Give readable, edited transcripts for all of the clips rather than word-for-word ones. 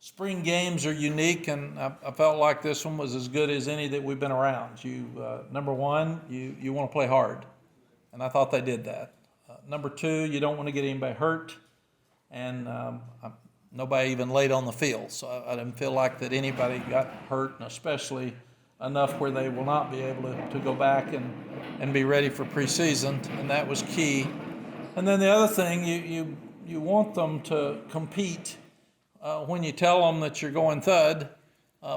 Spring games are unique, and I felt like this one was as good as any that we've been around. Number one, you want to play hard, and I thought they did that. Number two, you don't want to get anybody hurt, and nobody even laid on the field. So I didn't feel like that anybody got hurt, and especially enough where they will not be able to go back and be ready for preseason, and that was key. And then the other thing, you want them to compete when you tell them that you're going thud,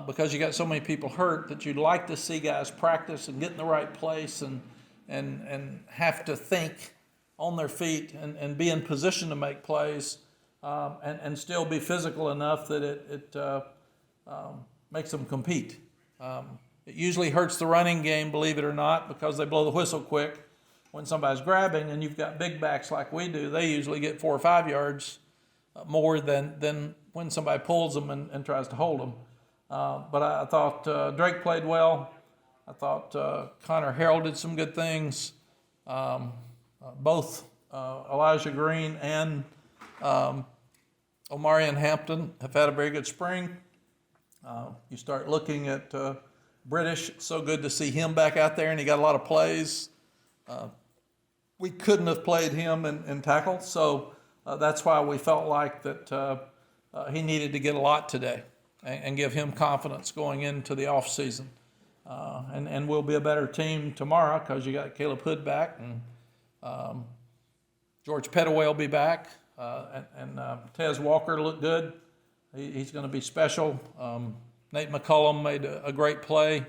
because you got so many people hurt, that you'd like to see guys practice and get in the right place and have to think on their feet and be in position to make plays, and still be physical enough that it makes them compete. It usually hurts the running game, believe it or not, because they blow the whistle quick. When somebody's grabbing and you've got big backs like we do, they usually get 4 or 5 yards more than when somebody pulls them and tries to hold them. But I thought Drake played well. I thought Connor heralded some good things. Both Elijah Green and Omarion Hampton have had a very good spring. You start looking at British. It's so good to see him back out there, and he got a lot of plays. We couldn't have played him in tackle, so that's why we felt like that he needed to get a lot today and give him confidence going into the off season. And we'll be a better team tomorrow because you got Caleb Hood back, and George Pettaway will be back, and Tez Walker looked good. He's going to be special. Nate McCullum made a great play,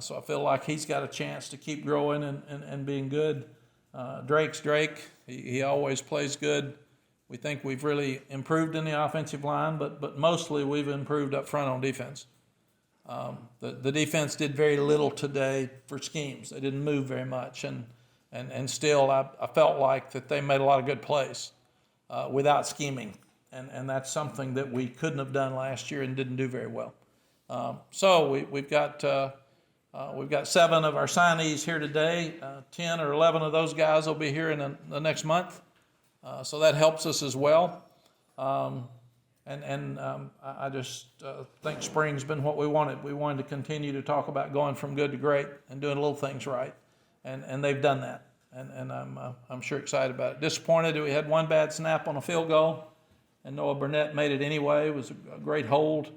so I feel like he's got a chance to keep growing and being good. Drake's Drake. He always plays good. We think we've really improved in the offensive line, but mostly we've improved up front on defense. The defense did very little today for schemes. They didn't move very much, and still I felt like that they made a lot of good plays without scheming, and that's something that we couldn't have done last year and didn't do very well. So we've got 7 of our signees here today. 10 or 11 of those guys will be here in the next month. So that helps us as well. I just think spring's been what we wanted. We wanted to continue to talk about going from good to great and doing little things right. And they've done that. And I'm sure excited about it. Disappointed that we had one bad snap on a field goal, and Noah Burnett made it anyway. It was a great hold.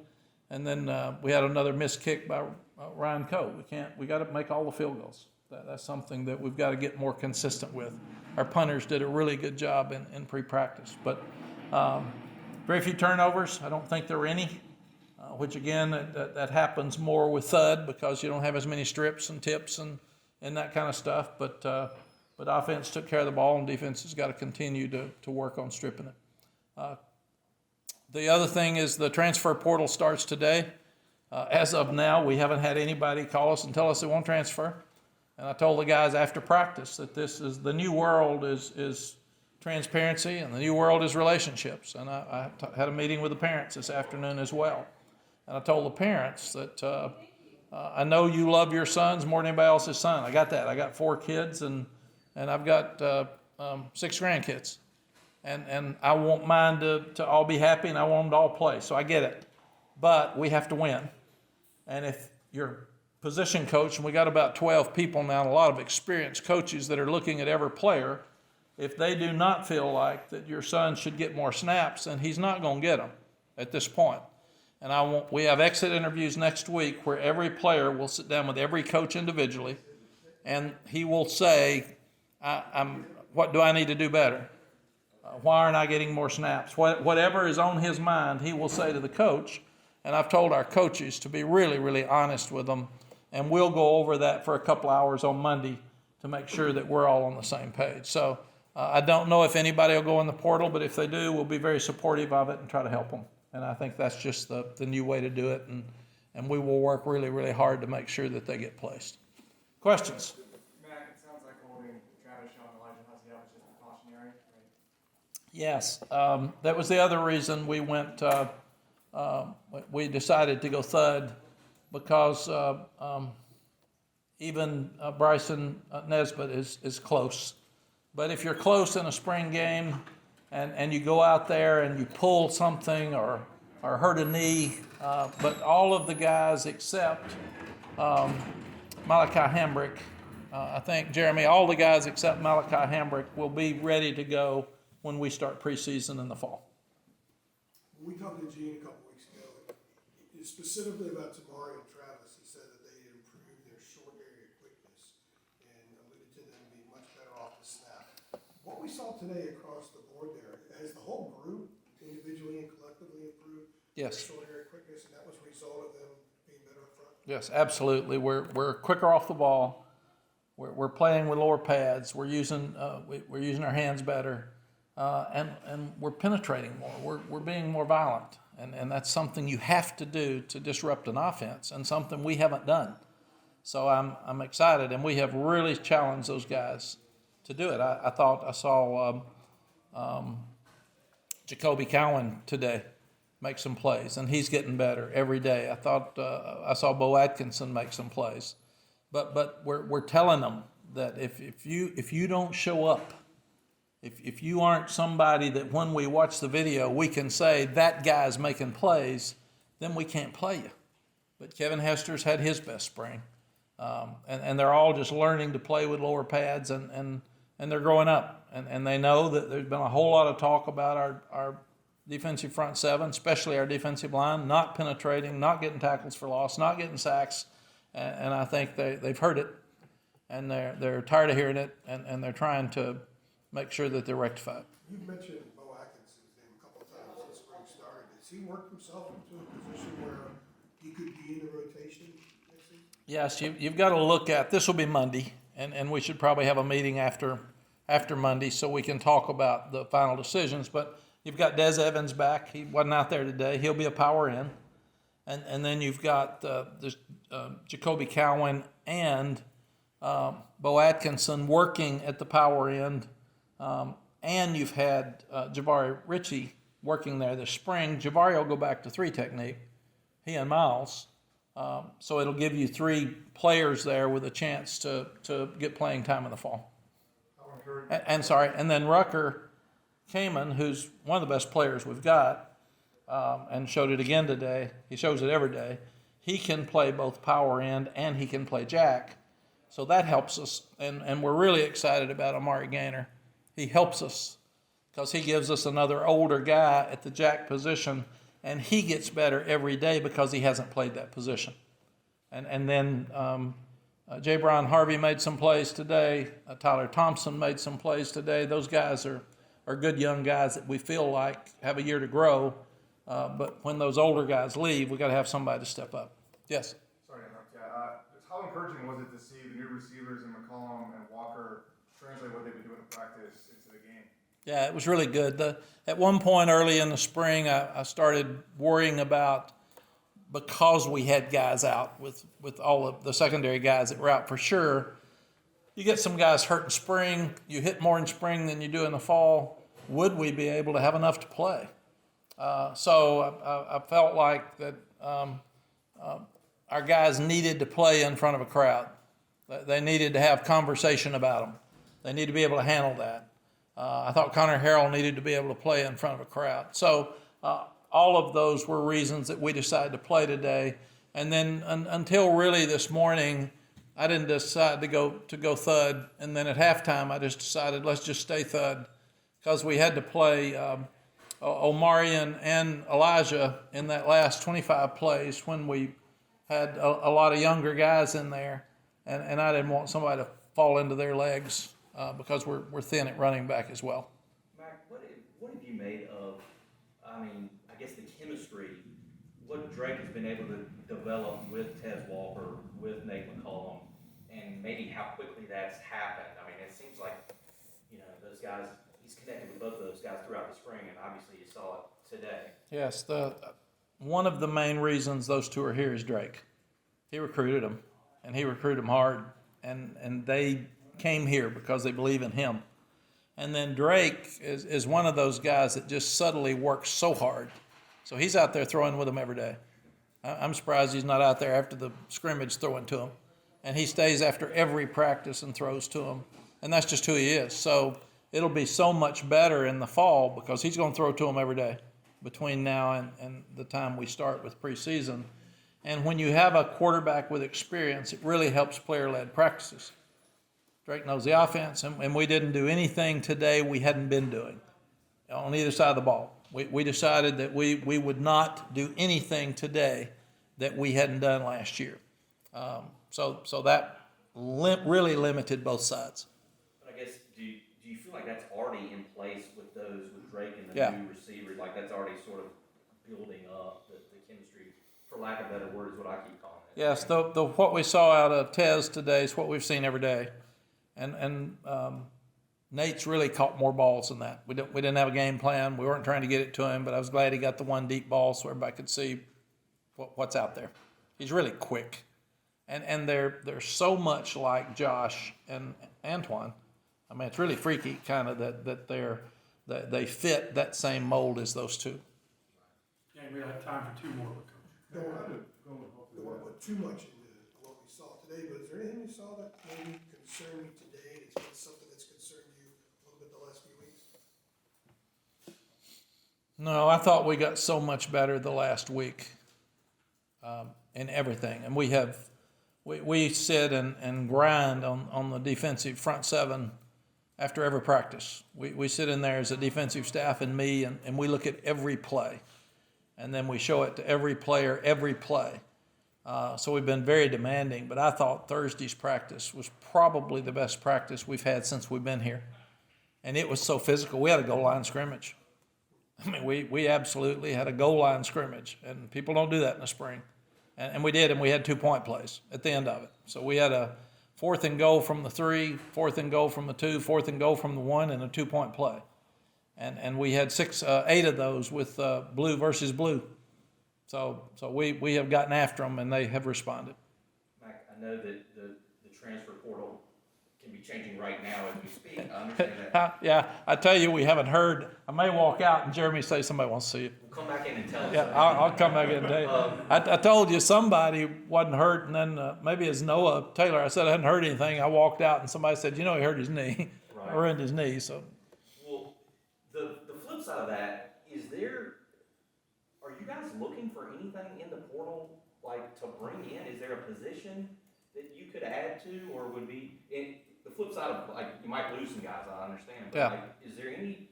And then we had another missed kick by Ryan Coe. We got to make all the field goals. That's something that we've got to get more consistent with. Our punters did a really good job in pre-practice, but very few turnovers. I don't think there were any, which again, that happens more with thud because you don't have as many strips and tips and that kind of stuff. But offense took care of the ball, and defense has got to continue to work on stripping it. The other thing is the transfer portal starts today. As of now, we haven't had anybody call us and tell us they won't transfer. And I told the guys after practice that this is the new world is transparency, and the new world is relationships. And I had a meeting with the parents this afternoon as well. And I told the parents that I know you love your sons more than anybody else's son. I got that. I got 4 kids, and I've got 6 grandkids. And I want mine to all be happy, and I want them to all play. So I get it. But we have to win. And if your position coach, and we got about 12 people now, and a lot of experienced coaches that are looking at every player, if they do not feel like that your son should get more snaps, then he's not going to get them at this point. And we have exit interviews next week where every player will sit down with every coach individually, and he will say, what do I need to do better? Why aren't I getting more snaps? Whatever is on his mind, he will say to the coach. And I've told our coaches to be really, really honest with them. And we'll go over that for a couple hours on Monday to make sure that we're all on the same page. So I don't know if anybody will go in the portal, but if they do, we'll be very supportive of it and try to help them. And I think that's just the new way to do it. And we will work really, really hard to make sure that they get placed. Questions? Mack, it sounds like holding Travis Shaw and Elijah Hussey out was just precautionary, right? Yes. That was the other reason we went we decided to go thud, because even Bryson Nesbitt is close. But if you're close in a spring game and you go out there and you pull something or or hurt a knee, but all of the guys except Malachi Hambrick, I think, Jeremy, all the guys except Malachi Hambrick will be ready to go when we start preseason in the fall. We talked to Gene a couple weeks ago, specifically about Tamari and Travis. He said that they had improved their short area quickness and alluded to them being much better off the snap. What we saw today across the board there, has the whole group individually and collectively improved Yes. their short area quickness, and that was a result of them being better up front? Yes, absolutely. We're quicker off the ball. We're playing with lower pads. We're using our hands better, and we're penetrating more. We're being more violent, and that's something you have to do to disrupt an offense, and something we haven't done. So I'm excited, and we have really challenged those guys to do it. I thought I saw Jacoby Cowan today make some plays, and he's getting better every day. I thought I saw Bo Atkinson make some plays. But we're telling them that if you don't show up, if you aren't somebody that when we watch the video we can say that guy's making plays, then we can't play you. But Kevin Hester's had his best spring, and they're all just learning to play with lower pads, and they're growing up, and they know that there's been a whole lot of talk about our defensive front seven, especially our defensive line, not penetrating, not getting tackles for loss, not getting sacks. And I think they've heard it, and they're tired of hearing it, and they're trying to make sure that they're rectified. You've mentioned Bo Atkinson's name a couple of times since spring started. Has he worked himself into a position where he could be in the rotation next season? Yes, you've got to look at, this will be Monday, and we should probably have a meeting after Monday so we can talk about the final decisions. But you've got Des Evans back. He wasn't out there today. He'll be a power in. And then you've got Jacoby Cowan and Bo Atkinson working at the power end. And you've had Jabari Ritchie working there this spring. Jabari will go back to 3 technique, he and Miles. So it'll give you 3 players there with a chance to get playing time in the fall. And then Rucker Kamen, who's one of the best players we've got, and showed it again today. He shows it every day. He can play both power end and he can play jack. So that helps us, and we're really excited about Amari Gaynor. He helps us because he gives us another older guy at the jack position, and he gets better every day because he hasn't played that position. And then J. Brian Harvey made some plays today. Tyler Thompson made some plays today. Those guys are good young guys that we feel like have a year to grow. But when those older guys leave, we got to have somebody to step up. Yes? Sorry to interrupt. How encouraging was it to see the new receivers in McCollum and Walker translate what they've been doing in practice into the game? Yeah, it was really good. At one point early in the spring, I started worrying about, because we had guys out with all of the secondary guys that were out for sure, you get some guys hurt in spring, you hit more in spring than you do in the fall. Would we be able to have enough to play? So I felt like that our guys needed to play in front of a crowd. They needed to have conversation about them. They need to be able to handle that. I thought Connor Harrell needed to be able to play in front of a crowd. So all of those were reasons that we decided to play today. And then until really this morning, I didn't decide to go thud. And then at halftime, I just decided let's just stay thud, because we had to play Omarion and Elijah in that last 25 plays when we had a lot of younger guys in there, and I didn't want somebody to fall into their legs because we're thin at running back as well. Mack, what have you made of, I guess the chemistry, what Drake has been able to develop with Tez Walker, with Nate McCollum, and maybe how quickly that's happened? It seems like, those guys, he's connected with both of those guys throughout the spring, and obviously you saw it today. Yes, one of the main reasons those two are here is Drake. He recruited them, and he recruited them hard, and they came here because they believe in him. And then Drake is one of those guys that just subtly works so hard. So he's out there throwing with them every day. I'm surprised he's not out there after the scrimmage throwing to them. And he stays after every practice and throws to them. And that's just who he is. So it'll be so much better in the fall because he's going to throw to them every day. between now and the time we start with preseason. And when you have a quarterback with experience, it really helps player-led practices. Drake knows the offense, and we didn't do anything today we hadn't been doing on either side of the ball. We decided that we would not do anything today that we hadn't done last year. So that really limited both sides. But I guess, do you feel like that's already in place with Drake and the Yeah. new receivers? Like that's already sort of building up the chemistry, for lack of better words, what I keep calling it. Yes, the what we saw out of Tez today is what we've seen every day. And Nate's really caught more balls than that. We didn't have a game plan. We weren't trying to get it to him, but I was glad he got the one deep ball so everybody could see what's out there. He's really quick. And they're so much like Josh and Antoine. I mean, it's really freaky kind of that they fit that same mold as those two. Yeah, we have time for two more. Don't want to put too much into what we saw today, but is there anything you saw that maybe concerned you today? It's been something that's concerned you a little bit the last few weeks? No, I thought we got so much better the last week in everything. And we sit and grind on the defensive front seven after every practice. We sit in there as a defensive staff and me, and we look at every play. And then we show it to every player, every play. So we've been very demanding, but I thought Thursday's practice was probably the best practice we've had since we've been here. And it was so physical. We had a goal line scrimmage. I mean, we absolutely had a goal line scrimmage, and people don't do that in the spring. And we did, and we had 2-point plays at the end of it. So we had a 4th and goal from the 3, 4th and goal from the 2, 4th and goal from the 1, and a 2-point play. And we had 8 of those with blue versus blue. So we have gotten after them, and they have responded. Mack, I know that the transfer portal can be changing right now as we speak. I understand that. Yeah, I tell you, we haven't heard. I may walk out and Jeremy say somebody wants to see it. We'll come back in and tell us. Yeah, I'll come back in and tell you. I told you somebody wasn't hurt, and then maybe it's Noah Taylor. I said I hadn't heard anything. I walked out, and somebody said, he hurt his knee. Right. Or in his knee. So. Well, the flip side of that is are you guys looking for anything in the portal, like to bring in? Is there a position that you could add to, or would be, the flip side of, like, you might lose some guys, I understand, but Yeah. like, is there any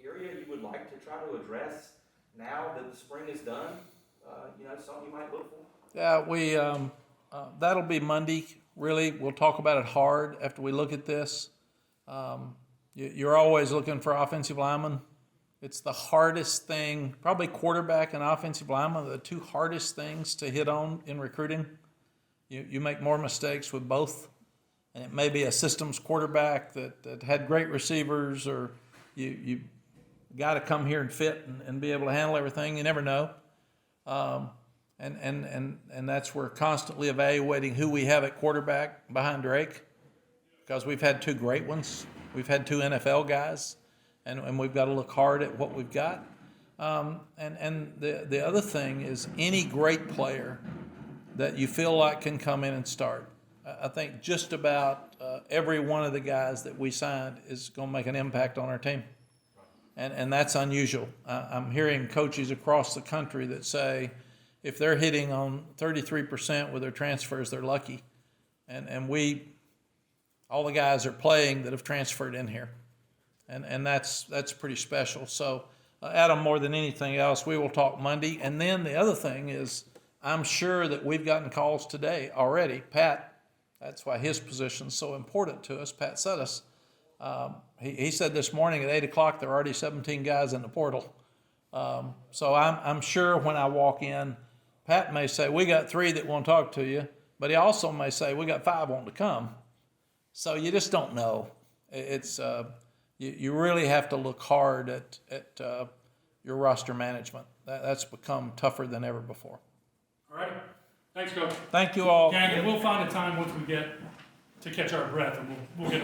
area you would like to try to address now that the spring is done? Something you might look for? Yeah, we that'll be Monday. Really, we'll talk about it hard after we look at this. You're always looking for offensive linemen. It's the hardest thing, probably quarterback and offensive lineman are the two hardest things to hit on in recruiting. You make more mistakes with both, and it may be a systems quarterback that had great receivers, or you got to come here and fit and be able to handle everything. You never know. And that's where constantly evaluating who we have at quarterback behind Drake, because we've had 2 great ones. We've had 2 NFL guys, and we've got to look hard at what we've got. And the other thing is any great player that you feel like can come in and start. I think just about every one of the guys that we signed is going to make an impact on our team. And that's unusual. I'm hearing coaches across the country that say if they're hitting on 33% with their transfers, they're lucky. And all the guys are playing that have transferred in here. And that's pretty special. So, Adam, more than anything else, we will talk Monday. And then the other thing is I'm sure that we've gotten calls today already. Pat, that's why his position is so important to us, Pat Suttis. He said this morning at 8 o'clock there are already 17 guys in the portal. So I'm sure when I walk in, Pat may say, we got 3 that want to talk to you, but he also may say, we got 5 wanting to come. So you just don't know. It's you really have to look hard at your roster management. That's become tougher than ever before. All right. Thanks, Coach. Thank you all. Gang, and we'll find a time once we get to catch our breath, and we'll get